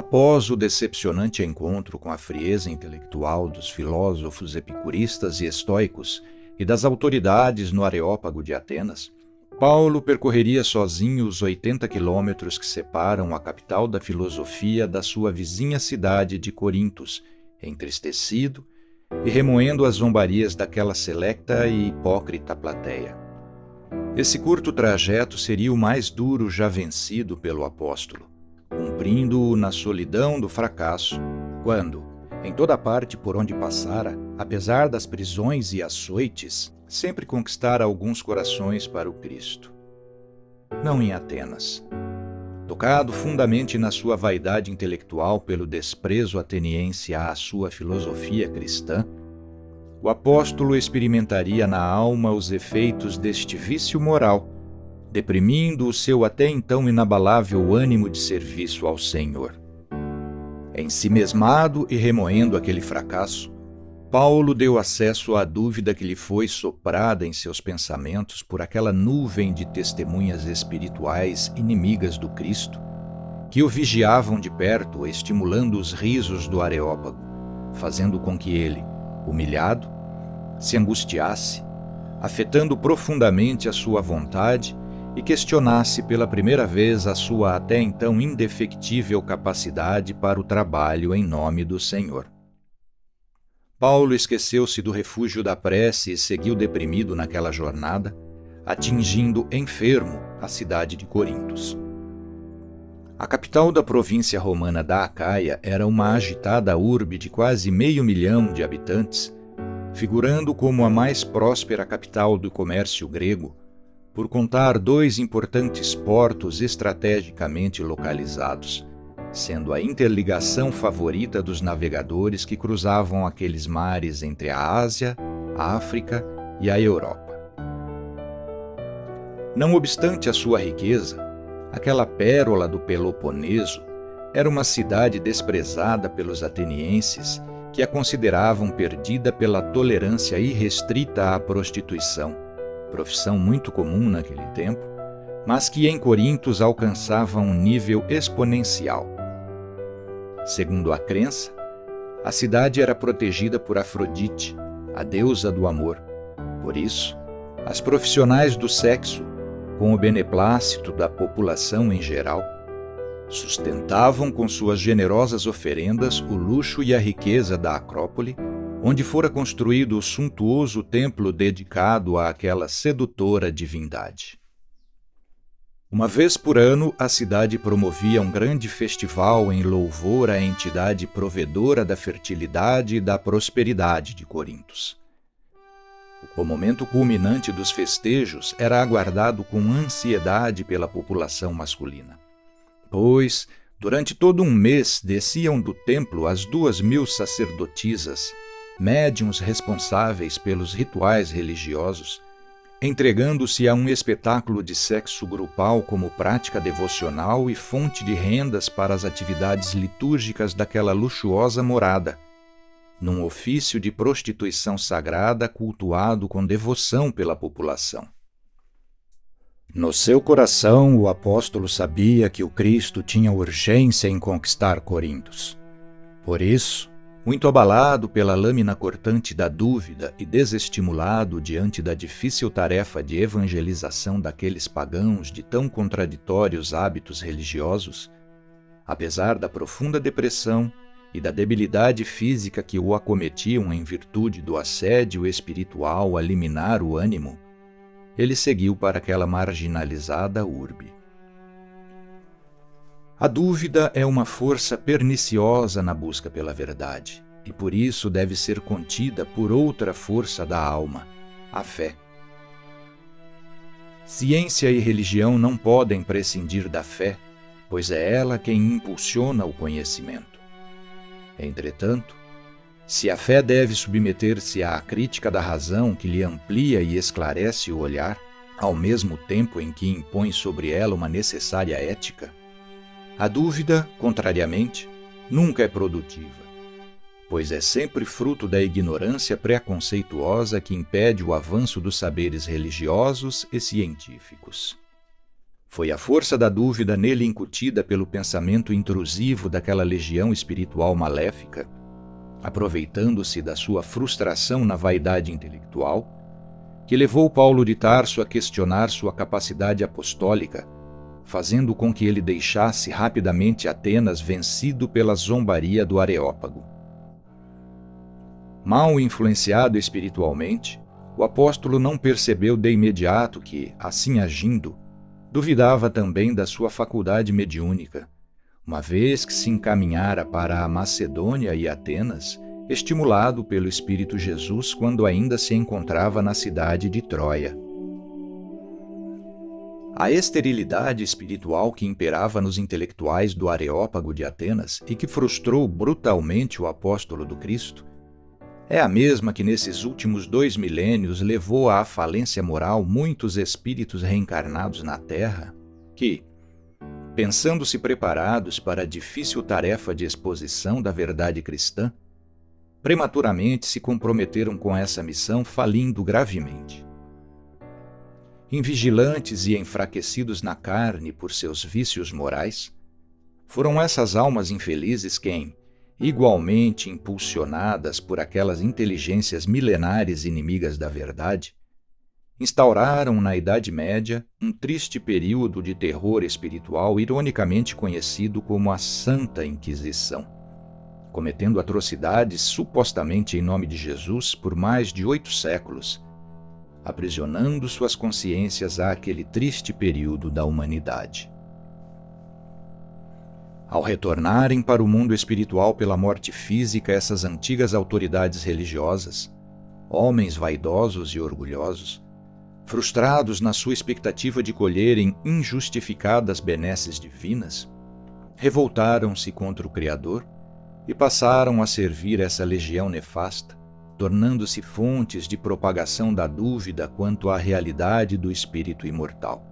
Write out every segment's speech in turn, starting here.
Após o decepcionante encontro com a frieza intelectual dos filósofos epicuristas e estoicos e das autoridades no Areópago de Atenas, Paulo percorreria sozinho os 80 quilômetros que separam a capital da filosofia da sua vizinha cidade de Corintos, entristecido e remoendo as zombarias daquela selecta e hipócrita plateia. Esse curto trajeto seria o mais duro já vencido pelo apóstolo, cumprindo-o na solidão do fracasso, quando, em toda parte por onde passara, apesar das prisões e açoites, sempre conquistara alguns corações para o Cristo. Não em Atenas. Tocado fundamente na sua vaidade intelectual pelo desprezo ateniense à sua filosofia cristã, o apóstolo experimentaria na alma os efeitos deste vício moral, deprimindo o seu até então inabalável ânimo de serviço ao Senhor. Ensimesmado e remoendo aquele fracasso, Paulo deu acesso à dúvida que lhe foi soprada em seus pensamentos por aquela nuvem de testemunhas espirituais inimigas do Cristo, que o vigiavam de perto, estimulando os risos do Areópago, fazendo com que ele, humilhado, se angustiasse, afetando profundamente a sua vontade e questionasse pela primeira vez a sua até então indefectível capacidade para o trabalho em nome do Senhor. Paulo esqueceu-se do refúgio da prece e seguiu deprimido naquela jornada, atingindo enfermo a cidade de Corintos. A capital da província romana da Acaia era uma agitada urbe de quase 500 mil de habitantes, figurando como a mais próspera capital do comércio grego, por contar 2 importantes portos estrategicamente localizados, sendo a interligação favorita dos navegadores que cruzavam aqueles mares entre a Ásia, a África e a Europa. Não obstante a sua riqueza, aquela pérola do Peloponeso era uma cidade desprezada pelos atenienses que a consideravam perdida pela tolerância irrestrita à prostituição, profissão muito comum naquele tempo, mas que em Corintos alcançava um nível exponencial. Segundo a crença, a cidade era protegida por Afrodite, a deusa do amor. Por isso, as profissionais do sexo, com o beneplácito da população em geral, sustentavam com suas generosas oferendas o luxo e a riqueza da Acrópole, onde fora construído o suntuoso templo dedicado àquela sedutora divindade. Uma vez por ano, a cidade promovia um grande festival em louvor à entidade provedora da fertilidade e da prosperidade de Corintos. O momento culminante dos festejos era aguardado com ansiedade pela população masculina, pois, durante todo um mês, desciam do templo as 2.000 sacerdotisas, médiuns responsáveis pelos rituais religiosos, entregando-se a um espetáculo de sexo grupal como prática devocional e fonte de rendas para as atividades litúrgicas daquela luxuosa morada, num ofício de prostituição sagrada cultuado com devoção pela população. No seu coração, o apóstolo sabia que o Cristo tinha urgência em conquistar Corintos. Por isso, muito abalado pela lâmina cortante da dúvida e desestimulado diante da difícil tarefa de evangelização daqueles pagãos de tão contraditórios hábitos religiosos, apesar da profunda depressão e da debilidade física que o acometiam em virtude do assédio espiritual a liminar o ânimo, ele seguiu para aquela marginalizada urbe. A dúvida é uma força perniciosa na busca pela verdade, e por isso deve ser contida por outra força da alma, a fé. Ciência e religião não podem prescindir da fé, pois é ela quem impulsiona o conhecimento. Entretanto, se a fé deve submeter-se à crítica da razão que lhe amplia e esclarece o olhar, ao mesmo tempo em que impõe sobre ela uma necessária ética, a dúvida, contrariamente, nunca é produtiva, pois é sempre fruto da ignorância preconceituosa que impede o avanço dos saberes religiosos e científicos. Foi a força da dúvida nele incutida pelo pensamento intrusivo daquela legião espiritual maléfica, aproveitando-se da sua frustração na vaidade intelectual, que levou Paulo de Tarso a questionar sua capacidade apostólica, fazendo com que ele deixasse rapidamente Atenas vencido pela zombaria do Areópago. Mal influenciado espiritualmente, o apóstolo não percebeu de imediato que, assim agindo, duvidava também da sua faculdade mediúnica, uma vez que se encaminhara para a Macedônia e Atenas, estimulado pelo Espírito Jesus quando ainda se encontrava na cidade de Troia. A esterilidade espiritual que imperava nos intelectuais do Areópago de Atenas e que frustrou brutalmente o apóstolo do Cristo é a mesma que nesses últimos 2 milênios levou à falência moral muitos espíritos reencarnados na Terra que, pensando-se preparados para a difícil tarefa de exposição da verdade cristã, prematuramente se comprometeram com essa missão, falindo gravemente. Invigilantes e enfraquecidos na carne por seus vícios morais, foram essas almas infelizes quem, igualmente impulsionadas por aquelas inteligências milenares inimigas da verdade, instauraram na Idade Média um triste período de terror espiritual ironicamente conhecido como a Santa Inquisição, cometendo atrocidades supostamente em nome de Jesus por mais de 8 séculos, aprisionando suas consciências àquele triste período da humanidade. Ao retornarem para o mundo espiritual pela morte física essas antigas autoridades religiosas, homens vaidosos e orgulhosos, frustrados na sua expectativa de colherem injustificadas benesses divinas, revoltaram-se contra o Criador e passaram a servir essa legião nefasta, tornando-se fontes de propagação da dúvida quanto à realidade do espírito imortal.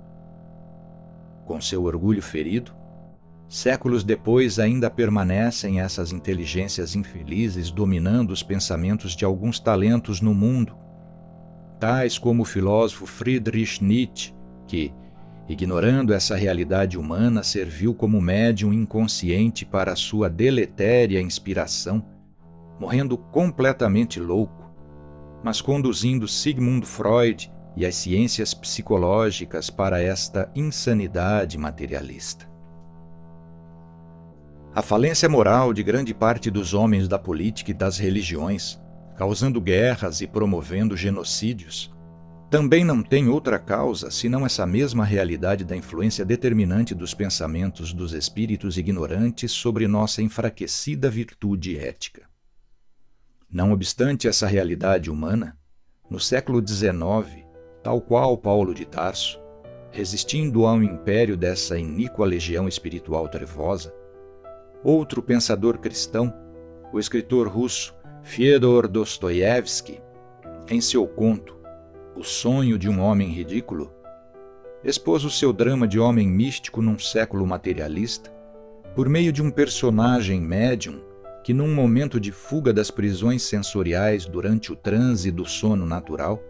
Com seu orgulho ferido, séculos depois ainda permanecem essas inteligências infelizes dominando os pensamentos de alguns talentos no mundo, tais como o filósofo Friedrich Nietzsche, que, ignorando essa realidade humana, serviu como médium inconsciente para a sua deletéria inspiração, morrendo completamente louco, mas conduzindo Sigmund Freud e as ciências psicológicas para esta insanidade materialista. A falência moral de grande parte dos homens da política e das religiões, causando guerras e promovendo genocídios, também não tem outra causa senão essa mesma realidade da influência determinante dos pensamentos dos espíritos ignorantes sobre nossa enfraquecida virtude ética. Não obstante essa realidade humana, no século XIX, tal qual Paulo de Tarso, resistindo ao império dessa iníqua legião espiritual trevosa, outro pensador cristão, o escritor russo Fyodor Dostoiévski, em seu conto O Sonho de um Homem Ridículo, expôs o seu drama de homem místico num século materialista por meio de um personagem médium que, num momento de fuga das prisões sensoriais durante o transe do sono natural,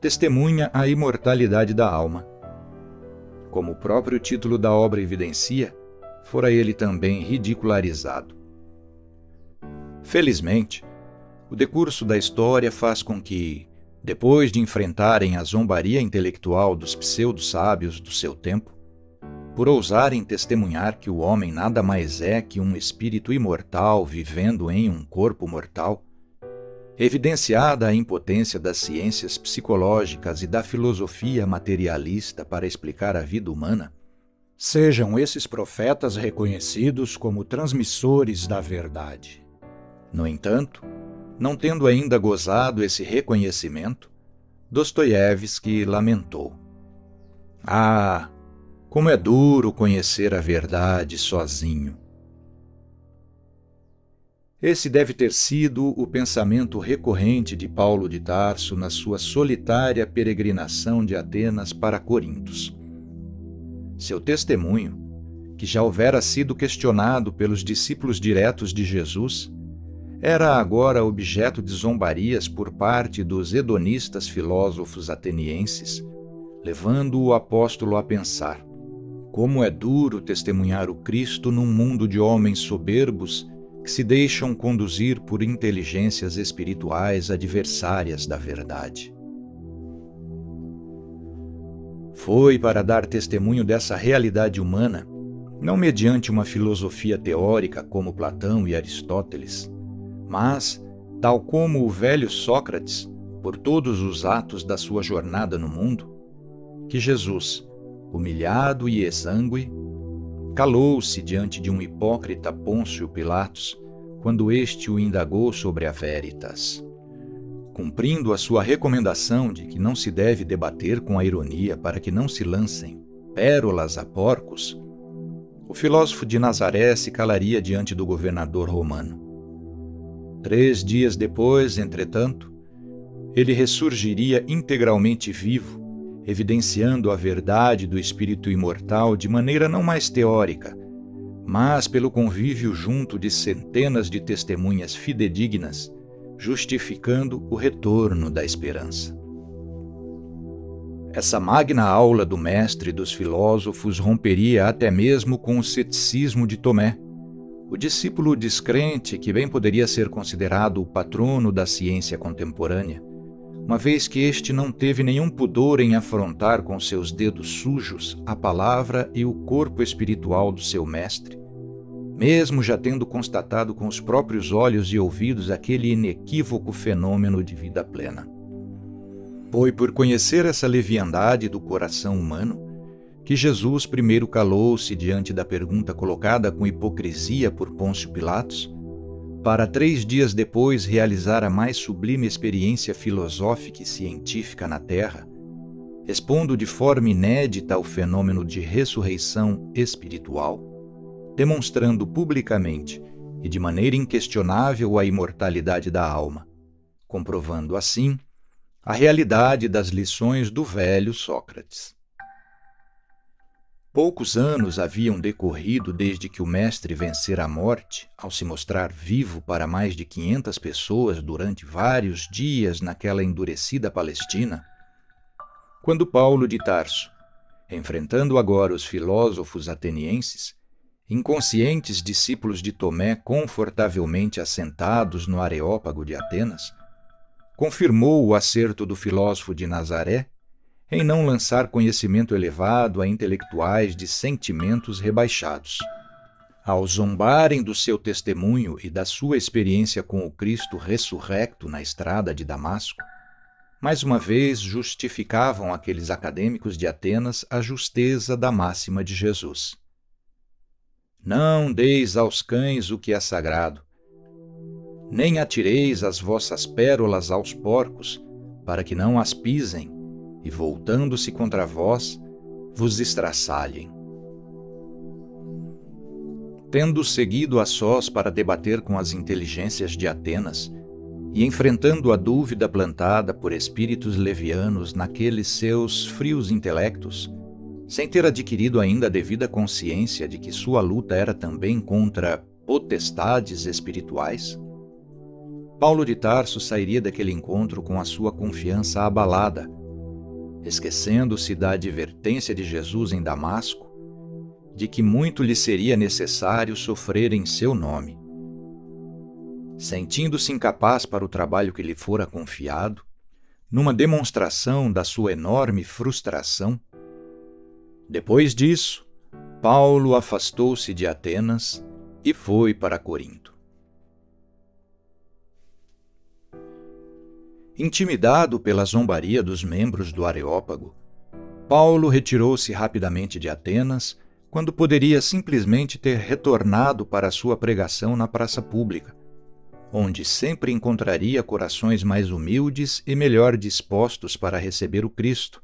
testemunha a imortalidade da alma. Como o próprio título da obra evidencia, fora ele também ridicularizado. Felizmente, o decurso da história faz com que, depois de enfrentarem a zombaria intelectual dos pseudo-sábios do seu tempo, por ousarem testemunhar que o homem nada mais é que um espírito imortal vivendo em um corpo mortal, evidenciada a impotência das ciências psicológicas e da filosofia materialista para explicar a vida humana, sejam esses profetas reconhecidos como transmissores da verdade. No entanto, não tendo ainda gozado esse reconhecimento, Dostoiévski lamentou: "Ah, como é duro conhecer a verdade sozinho." Esse deve ter sido o pensamento recorrente de Paulo de Tarso na sua solitária peregrinação de Atenas para Corintos. Seu testemunho, que já houvera sido questionado pelos discípulos diretos de Jesus, era agora objeto de zombarias por parte dos hedonistas filósofos atenienses, levando o apóstolo a pensar: Como é duro testemunhar o Cristo num mundo de homens soberbos que se deixam conduzir por inteligências espirituais adversárias da verdade. Foi para dar testemunho dessa realidade humana, não mediante uma filosofia teórica como Platão e Aristóteles, mas, tal como o velho Sócrates, por todos os atos da sua jornada no mundo, que Jesus, humilhado e exangue, calou-se diante de um hipócrita Pôncio Pilatos, quando este o indagou sobre a veritas. Cumprindo a sua recomendação de que não se deve debater com a ironia para que não se lancem pérolas a porcos, o filósofo de Nazaré se calaria diante do governador romano. 3 dias depois, entretanto, ele ressurgiria integralmente vivo, evidenciando a verdade do espírito imortal de maneira não mais teórica, mas pelo convívio junto de centenas de testemunhas fidedignas, justificando o retorno da esperança. Essa magna aula do mestre dos filósofos romperia até mesmo com o ceticismo de Tomé, o discípulo descrente que bem poderia ser considerado o patrono da ciência contemporânea, uma vez que este não teve nenhum pudor em afrontar com seus dedos sujos a palavra e o corpo espiritual do seu mestre, mesmo já tendo constatado com os próprios olhos e ouvidos aquele inequívoco fenômeno de vida plena. Foi por conhecer essa leviandade do coração humano que Jesus primeiro calou-se diante da pergunta colocada com hipocrisia por Pôncio Pilatos, para 3 dias depois realizar a mais sublime experiência filosófica e científica na Terra, expondo de forma inédita o fenômeno de ressurreição espiritual, demonstrando publicamente e de maneira inquestionável a imortalidade da alma, comprovando assim a realidade das lições do velho Sócrates. Poucos anos haviam decorrido desde que o mestre vencera a morte ao se mostrar vivo para mais de 500 pessoas durante vários dias naquela endurecida Palestina, quando Paulo de Tarso, enfrentando agora os filósofos atenienses, inconscientes discípulos de Tomé confortavelmente assentados no Areópago de Atenas, confirmou o acerto do filósofo de Nazaré em não lançar conhecimento elevado a intelectuais de sentimentos rebaixados. Ao zombarem do seu testemunho e da sua experiência com o Cristo ressurrecto na estrada de Damasco, mais uma vez justificavam aqueles acadêmicos de Atenas a justeza da máxima de Jesus. Não deis aos cães o que é sagrado, nem atireis as vossas pérolas aos porcos, para que não as pisem, e voltando-se contra vós, vos estraçalhem. Tendo seguido a sós para debater com as inteligências de Atenas, e enfrentando a dúvida plantada por espíritos levianos naqueles seus frios intelectos, sem ter adquirido ainda a devida consciência de que sua luta era também contra potestades espirituais, Paulo de Tarso sairia daquele encontro com a sua confiança abalada, esquecendo-se da advertência de Jesus em Damasco, de que muito lhe seria necessário sofrer em seu nome. Sentindo-se incapaz para o trabalho que lhe fora confiado, numa demonstração da sua enorme frustração, depois disso, Paulo afastou-se de Atenas e foi para Corinto. Intimidado pela zombaria dos membros do Areópago, Paulo retirou-se rapidamente de Atenas, quando poderia simplesmente ter retornado para sua pregação na praça pública, onde sempre encontraria corações mais humildes e melhor dispostos para receber o Cristo,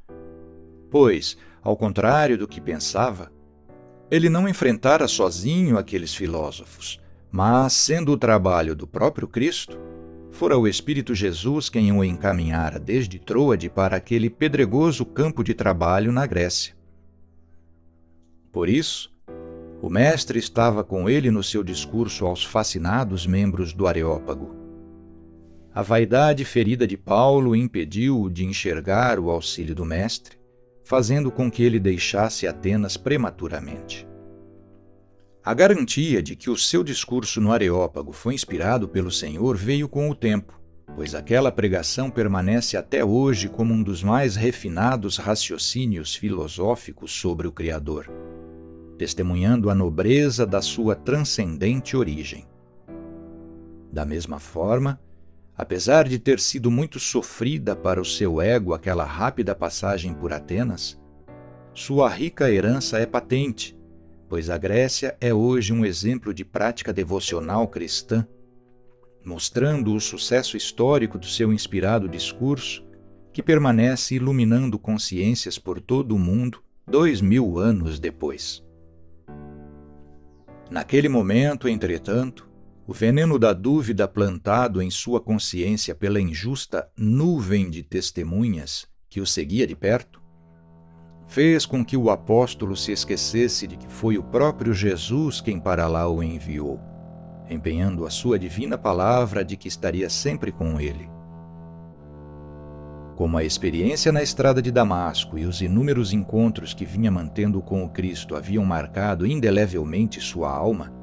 pois, ao contrário do que pensava, ele não enfrentara sozinho aqueles filósofos, mas, sendo o trabalho do próprio Cristo, fora o Espírito Jesus quem o encaminhara desde Troade para aquele pedregoso campo de trabalho na Grécia. Por isso, o mestre estava com ele no seu discurso aos fascinados membros do Areópago. A vaidade ferida de Paulo impediu-o de enxergar o auxílio do mestre, fazendo com que ele deixasse Atenas prematuramente. A garantia de que o seu discurso no Areópago foi inspirado pelo Senhor veio com o tempo, pois aquela pregação permanece até hoje como um dos mais refinados raciocínios filosóficos sobre o Criador, testemunhando a nobreza da sua transcendente origem. Da mesma forma, apesar de ter sido muito sofrida para o seu ego aquela rápida passagem por Atenas, sua rica herança é patente, pois a Grécia é hoje um exemplo de prática devocional cristã, mostrando o sucesso histórico do seu inspirado discurso, que permanece iluminando consciências por todo o mundo 2000 anos depois. Naquele momento, entretanto, o veneno da dúvida plantado em sua consciência pela injusta nuvem de testemunhas que o seguia de perto, fez com que o apóstolo se esquecesse de que foi o próprio Jesus quem para lá o enviou, empenhando a sua divina palavra de que estaria sempre com ele. Como a experiência na estrada de Damasco e os inúmeros encontros que vinha mantendo com o Cristo haviam marcado indelevelmente sua alma,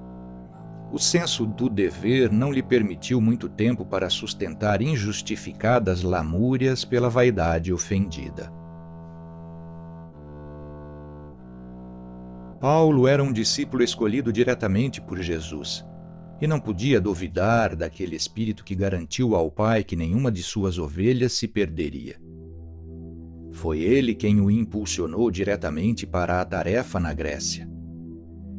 o senso do dever não lhe permitiu muito tempo para sustentar injustificadas lamúrias pela vaidade ofendida. Paulo era um discípulo escolhido diretamente por Jesus, e não podia duvidar daquele Espírito que garantiu ao Pai que nenhuma de suas ovelhas se perderia. Foi ele quem o impulsionou diretamente para a tarefa na Grécia.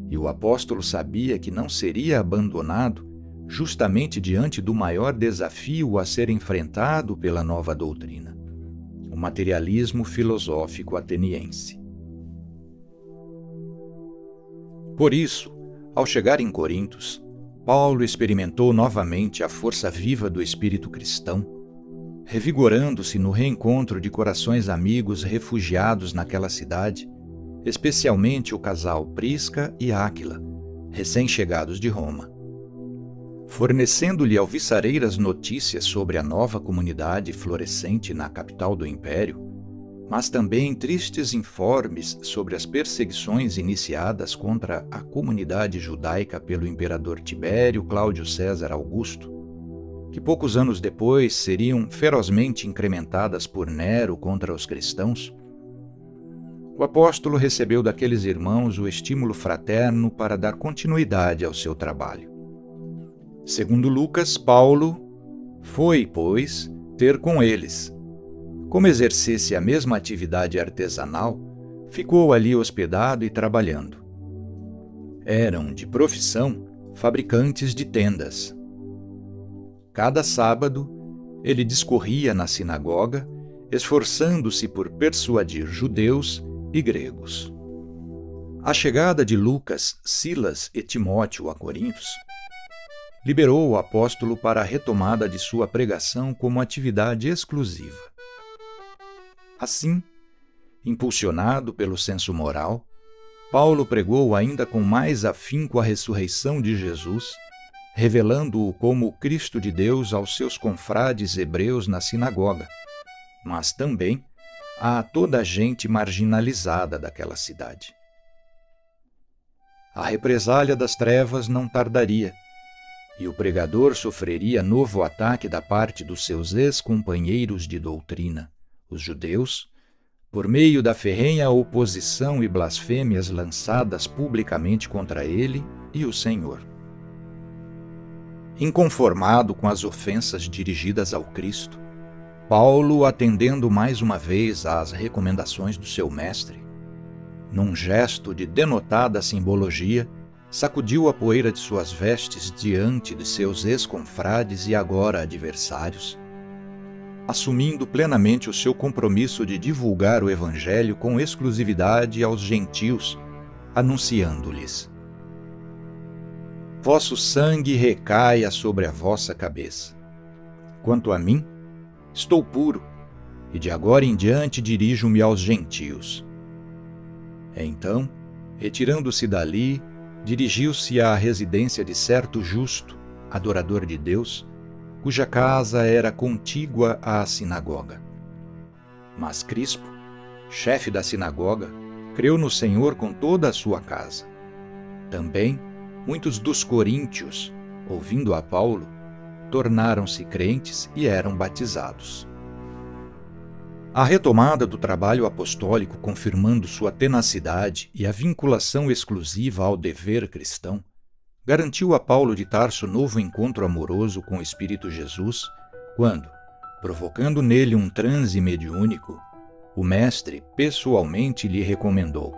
E o apóstolo sabia que não seria abandonado justamente diante do maior desafio a ser enfrentado pela nova doutrina, o materialismo filosófico ateniense. Por isso, ao chegar em Corintos, Paulo experimentou novamente a força viva do espírito cristão, revigorando-se no reencontro de corações amigos refugiados naquela cidade, especialmente o casal Prisca e Áquila, recém-chegados de Roma. Fornecendo-lhe alvissareiras notícias sobre a nova comunidade florescente na capital do Império, mas também tristes informes sobre as perseguições iniciadas contra a comunidade judaica pelo imperador Tibério Cláudio César Augusto, que poucos anos depois seriam ferozmente incrementadas por Nero contra os cristãos, o apóstolo recebeu daqueles irmãos o estímulo fraterno para dar continuidade ao seu trabalho. Segundo Lucas, Paulo foi, pois, ter com eles. Como exercesse a mesma atividade artesanal, ficou ali hospedado e trabalhando. Eram, de profissão, fabricantes de tendas. Cada sábado, ele discorria na sinagoga, esforçando-se por persuadir judeus e gregos. A chegada de Lucas, Silas e Timóteo a Corintos liberou o apóstolo para a retomada de sua pregação como atividade exclusiva. Assim, impulsionado pelo senso moral, Paulo pregou ainda com mais afinco a ressurreição de Jesus, revelando-o como o Cristo de Deus aos seus confrades hebreus na sinagoga, mas também a toda a gente marginalizada daquela cidade. A represália das trevas não tardaria, e o pregador sofreria novo ataque da parte dos seus ex-companheiros de doutrina, os judeus, por meio da ferrenha oposição e blasfêmias lançadas publicamente contra ele e o Senhor. Inconformado com as ofensas dirigidas ao Cristo, Paulo, atendendo mais uma vez às recomendações do seu mestre, num gesto de denotada simbologia, sacudiu a poeira de suas vestes diante de seus ex-confrades e agora adversários, assumindo plenamente o seu compromisso de divulgar o Evangelho com exclusividade aos gentios, anunciando-lhes: vosso sangue recaia sobre a vossa cabeça. Quanto a mim, estou puro, e de agora em diante dirijo-me aos gentios. Então, retirando-se dali, dirigiu-se à residência de certo justo, adorador de Deus, cuja casa era contígua à sinagoga. Mas Crispo, chefe da sinagoga, creu no Senhor com toda a sua casa. Também muitos dos coríntios, ouvindo a Paulo, tornaram-se crentes e eram batizados. A retomada do trabalho apostólico, confirmando sua tenacidade e a vinculação exclusiva ao dever cristão, garantiu a Paulo de Tarso novo encontro amoroso com o Espírito Jesus, quando, provocando nele um transe mediúnico, o mestre pessoalmente lhe recomendou: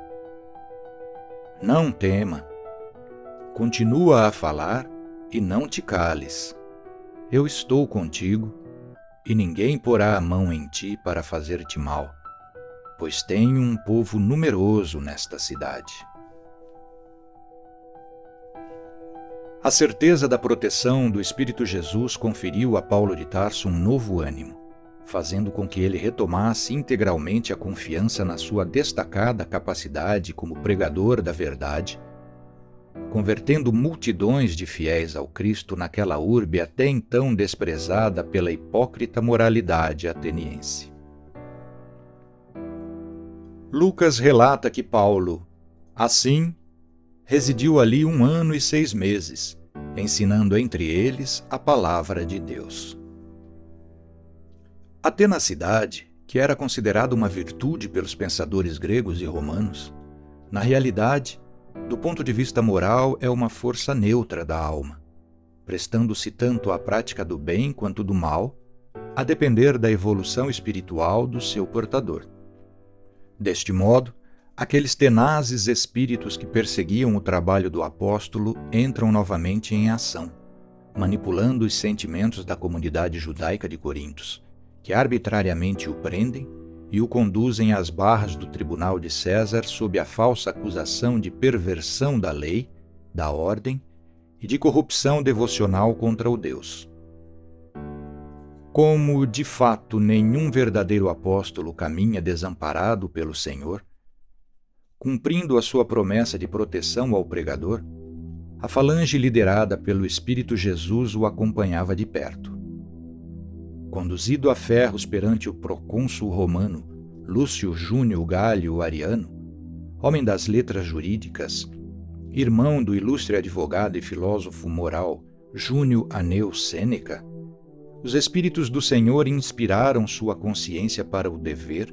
Não tema, continua a falar e não te cales. Eu estou contigo, e ninguém porá a mão em ti para fazer-te mal, pois tenho um povo numeroso nesta cidade. A certeza da proteção do Espírito Jesus conferiu a Paulo de Tarso um novo ânimo, fazendo com que ele retomasse integralmente a confiança na sua destacada capacidade como pregador da verdade, convertendo multidões de fiéis ao Cristo naquela urbe até então desprezada pela hipócrita moralidade ateniense. Lucas relata que Paulo, assim, residiu ali 1 ano e 6 meses, ensinando entre eles a palavra de Deus. A tenacidade, que era considerada uma virtude pelos pensadores gregos e romanos, na realidade, do ponto de vista moral, é uma força neutra da alma, prestando-se tanto à prática do bem quanto do mal, a depender da evolução espiritual do seu portador. Deste modo, aqueles tenazes espíritos que perseguiam o trabalho do apóstolo entram novamente em ação, manipulando os sentimentos da comunidade judaica de Corintos, que arbitrariamente o prendem e o conduzem às barras do tribunal de César sob a falsa acusação de perversão da lei, da ordem e de corrupção devocional contra o Deus. Como, de fato, nenhum verdadeiro apóstolo caminha desamparado pelo Senhor, cumprindo a sua promessa de proteção ao pregador, a falange liderada pelo Espírito Jesus o acompanhava de perto. Conduzido a ferros perante o procônsul romano Lúcio Júnior Galho Ariano, homem das letras jurídicas, irmão do ilustre advogado e filósofo moral Júnior Aneu Sêneca, os Espíritos do Senhor inspiraram sua consciência para o dever,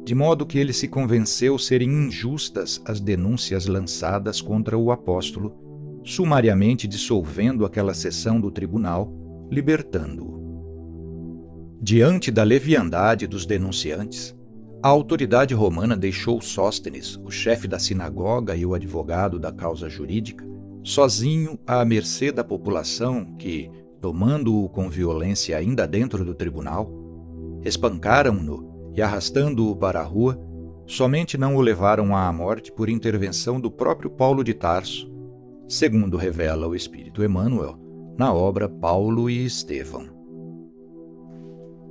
de modo que ele se convenceu serem injustas as denúncias lançadas contra o apóstolo, sumariamente dissolvendo aquela sessão do tribunal, libertando-o. Diante da leviandade dos denunciantes, a autoridade romana deixou Sóstenes, o chefe da sinagoga e o advogado da causa jurídica, sozinho à mercê da população que, tomando-o com violência ainda dentro do tribunal, espancaram-no e, arrastando-o para a rua, somente não o levaram à morte por intervenção do próprio Paulo de Tarso, segundo revela o Espírito Emmanuel na obra Paulo e Estevão.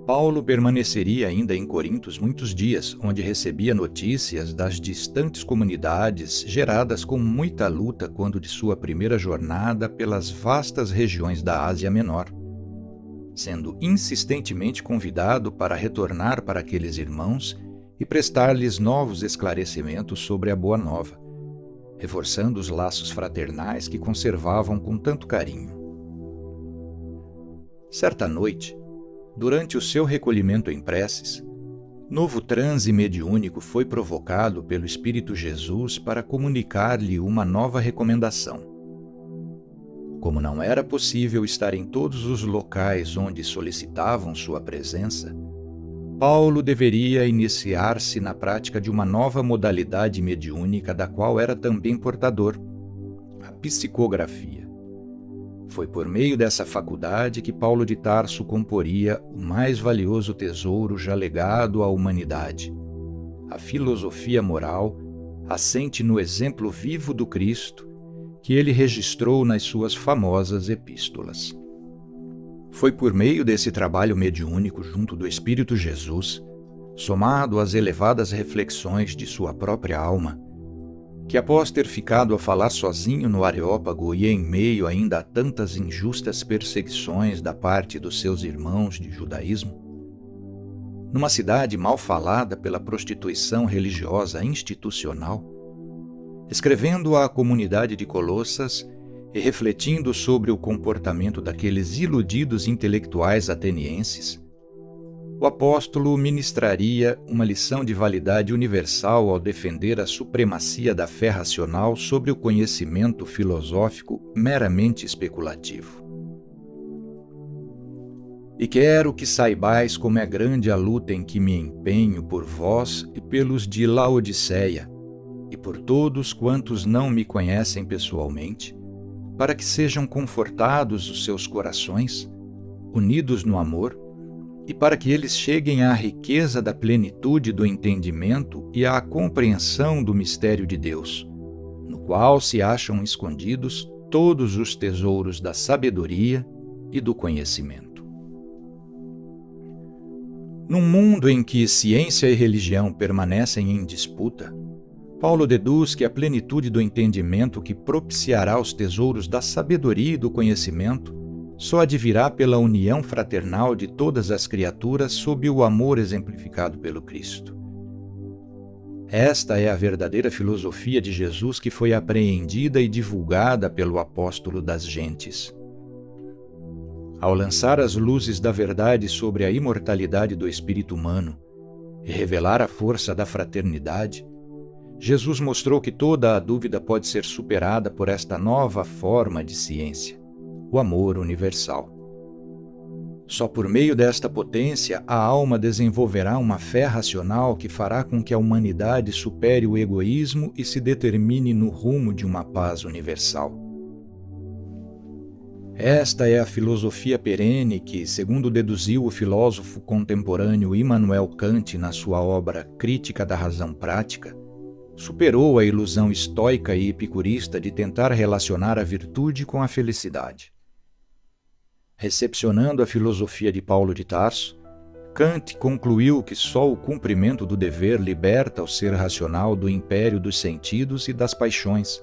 Paulo permaneceria ainda em Corinto muitos dias, onde recebia notícias das distantes comunidades geradas com muita luta quando de sua primeira jornada pelas vastas regiões da Ásia Menor, sendo insistentemente convidado para retornar para aqueles irmãos e prestar-lhes novos esclarecimentos sobre a Boa Nova, reforçando os laços fraternais que conservavam com tanto carinho. Certa noite, durante o seu recolhimento em preces, novo transe mediúnico foi provocado pelo Espírito Jesus para comunicar-lhe uma nova recomendação. Como não era possível estar em todos os locais onde solicitavam sua presença, Paulo deveria iniciar-se na prática de uma nova modalidade mediúnica da qual era também portador, a psicografia. Foi por meio dessa faculdade que Paulo de Tarso comporia o mais valioso tesouro já legado à humanidade, a filosofia moral, assente no exemplo vivo do Cristo, que ele registrou nas suas famosas epístolas. Foi por meio desse trabalho mediúnico junto do Espírito Jesus, somado às elevadas reflexões de sua própria alma, que após ter ficado a falar sozinho no Areópago e em meio ainda a tantas injustas perseguições da parte dos seus irmãos de judaísmo, numa cidade mal falada pela prostituição religiosa institucional, escrevendo à comunidade de Colossas e refletindo sobre o comportamento daqueles iludidos intelectuais atenienses, o apóstolo ministraria uma lição de validade universal ao defender a supremacia da fé racional sobre o conhecimento filosófico meramente especulativo. E quero que saibais como é grande a luta em que me empenho por vós e pelos de Laodiceia, e por todos quantos não me conhecem pessoalmente, para que sejam confortados os seus corações, unidos no amor, e para que eles cheguem à riqueza da plenitude do entendimento e à compreensão do mistério de Deus, no qual se acham escondidos todos os tesouros da sabedoria e do conhecimento. Num mundo em que ciência e religião permanecem em disputa, Paulo deduz que a plenitude do entendimento que propiciará os tesouros da sabedoria e do conhecimento só advirá pela união fraternal de todas as criaturas sob o amor exemplificado pelo Cristo. Esta é a verdadeira filosofia de Jesus que foi apreendida e divulgada pelo apóstolo das gentes. Ao lançar as luzes da verdade sobre a imortalidade do espírito humano e revelar a força da fraternidade, Jesus mostrou que toda a dúvida pode ser superada por esta nova forma de ciência, o amor universal. Só por meio desta potência a alma desenvolverá uma fé racional que fará com que a humanidade supere o egoísmo e se determine no rumo de uma paz universal. Esta é a filosofia perene que, segundo deduziu o filósofo contemporâneo Immanuel Kant na sua obra Crítica da Razão Prática, superou a ilusão estoica e epicurista de tentar relacionar a virtude com a felicidade. Recepcionando a filosofia de Paulo de Tarso, Kant concluiu que só o cumprimento do dever liberta o ser racional do império dos sentidos e das paixões,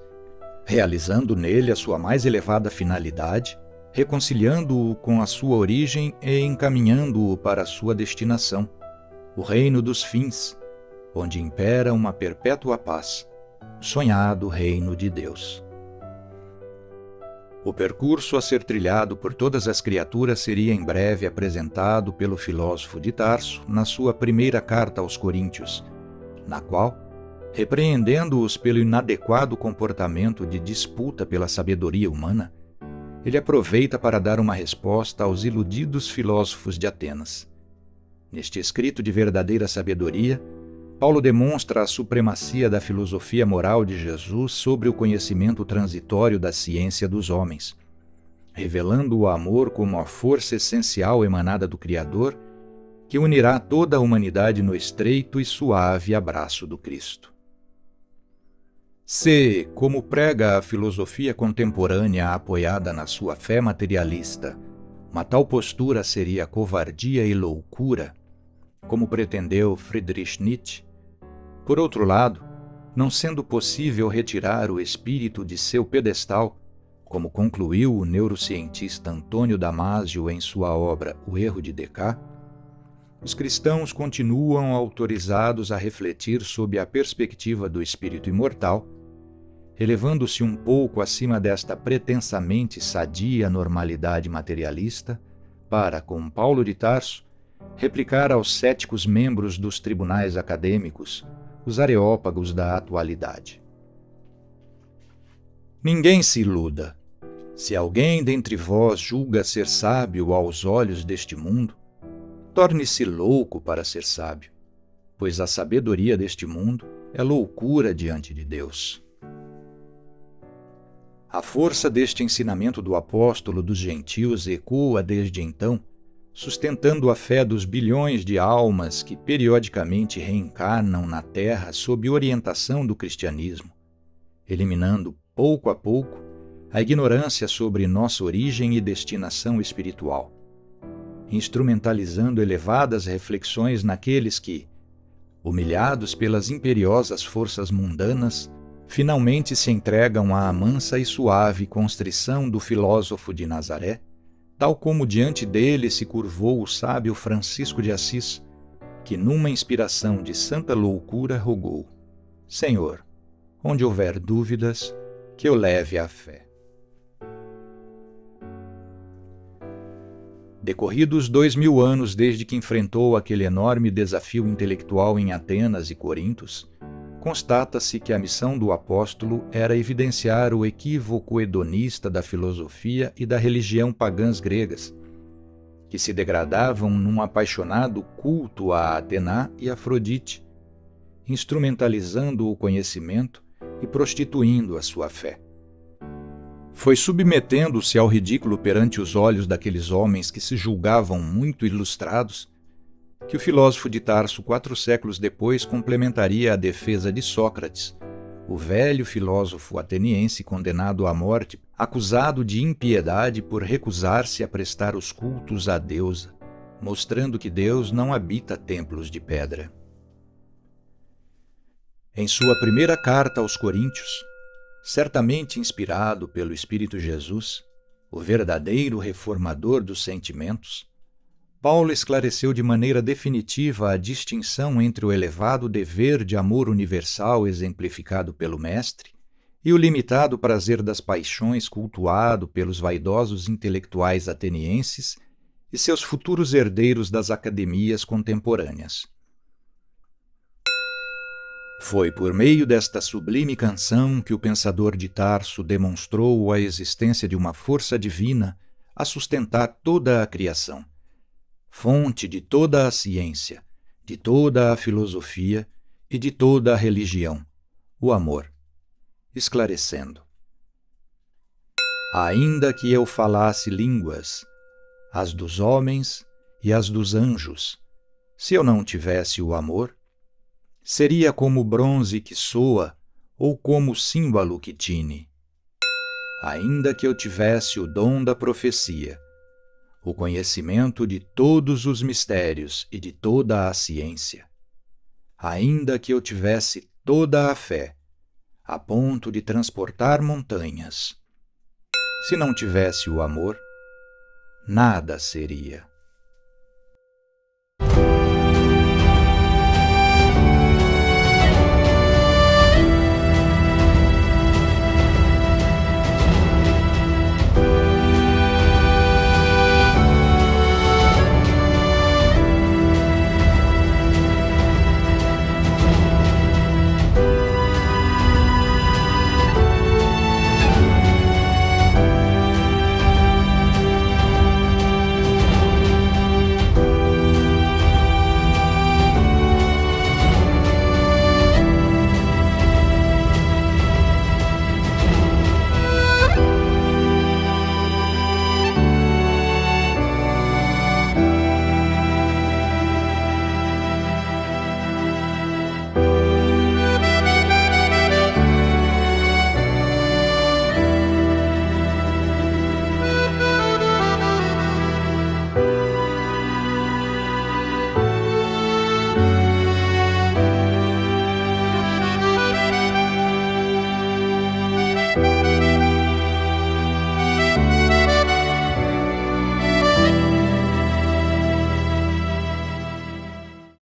realizando nele a sua mais elevada finalidade, reconciliando-o com a sua origem e encaminhando-o para a sua destinação, o reino dos fins, onde impera uma perpétua paz, o sonhado reino de Deus. O percurso a ser trilhado por todas as criaturas seria em breve apresentado pelo filósofo de Tarso na sua primeira carta aos Coríntios, na qual, repreendendo-os pelo inadequado comportamento de disputa pela sabedoria humana, ele aproveita para dar uma resposta aos iludidos filósofos de Atenas. Neste escrito de verdadeira sabedoria, Paulo demonstra a supremacia da filosofia moral de Jesus sobre o conhecimento transitório da ciência dos homens, revelando o amor como a força essencial emanada do Criador, que unirá toda a humanidade no estreito e suave abraço do Cristo. Se, como prega a filosofia contemporânea apoiada na sua fé materialista, uma tal postura seria covardia e loucura, como pretendeu Friedrich Nietzsche, por outro lado, não sendo possível retirar o espírito de seu pedestal, como concluiu o neurocientista Antônio Damasio em sua obra O Erro de Descartes, os cristãos continuam autorizados a refletir sob a perspectiva do espírito imortal, elevando-se um pouco acima desta pretensamente sadia normalidade materialista, para, com Paulo de Tarso, replicar aos céticos membros dos tribunais acadêmicos os areópagos da atualidade. Ninguém se iluda. Se alguém dentre vós julga ser sábio aos olhos deste mundo, torne-se louco para ser sábio, pois a sabedoria deste mundo é loucura diante de Deus. A força deste ensinamento do apóstolo dos gentios ecoa desde então, sustentando a fé dos bilhões de almas que periodicamente reencarnam na Terra sob orientação do cristianismo, eliminando, pouco a pouco, a ignorância sobre nossa origem e destinação espiritual, instrumentalizando elevadas reflexões naqueles que, humilhados pelas imperiosas forças mundanas, finalmente se entregam à mansa e suave constrição do filósofo de Nazaré, tal como diante dele se curvou o sábio Francisco de Assis, que numa inspiração de santa loucura rogou: Senhor, onde houver dúvidas, que eu leve a fé. Decorridos 2000 anos desde que enfrentou aquele enorme desafio intelectual em Atenas e Corintos, constata-se que a missão do apóstolo era evidenciar o equívoco hedonista da filosofia e da religião pagãs gregas, que se degradavam num apaixonado culto a Atena e Afrodite, instrumentalizando o conhecimento e prostituindo a sua fé. Foi submetendo-se ao ridículo perante os olhos daqueles homens que se julgavam muito ilustrados que o filósofo de Tarso, 4 séculos depois, complementaria a defesa de Sócrates, o velho filósofo ateniense condenado à morte, acusado de impiedade por recusar-se a prestar os cultos à deusa, mostrando que Deus não habita templos de pedra. Em sua primeira carta aos Coríntios, certamente inspirado pelo Espírito Jesus, o verdadeiro reformador dos sentimentos, Paulo esclareceu de maneira definitiva a distinção entre o elevado dever de amor universal exemplificado pelo Mestre e o limitado prazer das paixões cultuado pelos vaidosos intelectuais atenienses e seus futuros herdeiros das academias contemporâneas. Foi por meio desta sublime canção que o pensador de Tarso demonstrou a existência de uma força divina a sustentar toda a criação, fonte de toda a ciência, de toda a filosofia e de toda a religião, o amor, esclarecendo: ainda que eu falasse línguas, as dos homens e as dos anjos, se eu não tivesse o amor, seria como bronze que soa ou como símbolo que tine. Ainda que eu tivesse o dom da profecia, o conhecimento de todos os mistérios e de toda a ciência, ainda que eu tivesse toda a fé, a ponto de transportar montanhas, se não tivesse o amor, nada seria.